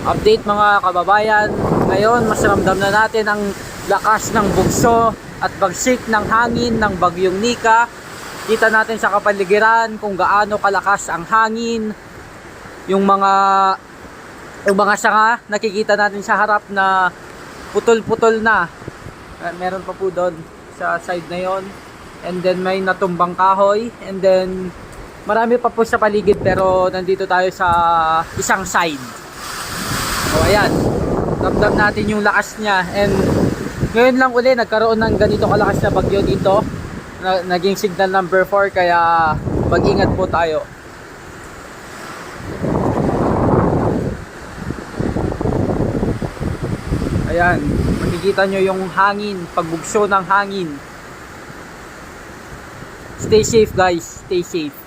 Update mga kababayan. Ngayon mas ramdam na natin ang lakas ng bugso at bagsik ng hangin ng bagyong Nika. Kita natin sa kapaligiran kung gaano kalakas ang hangin. Yung mga sanga nakikita natin sa harap na putol-putol na. Meron pa po doon sa side na yon. And then may natumbang kahoy. And then marami pa po sa paligid pero nandito tayo sa isang side. So ayan, ramdam natin yung lakas niya. And ngayon lang uli nagkaroon ng ganito kalakas na bagyo dito. Naging signal number 4 kaya mag-ingat po tayo. Ayan, makikita nyo yung hangin, pagbugso ng hangin. Stay safe guys, stay safe.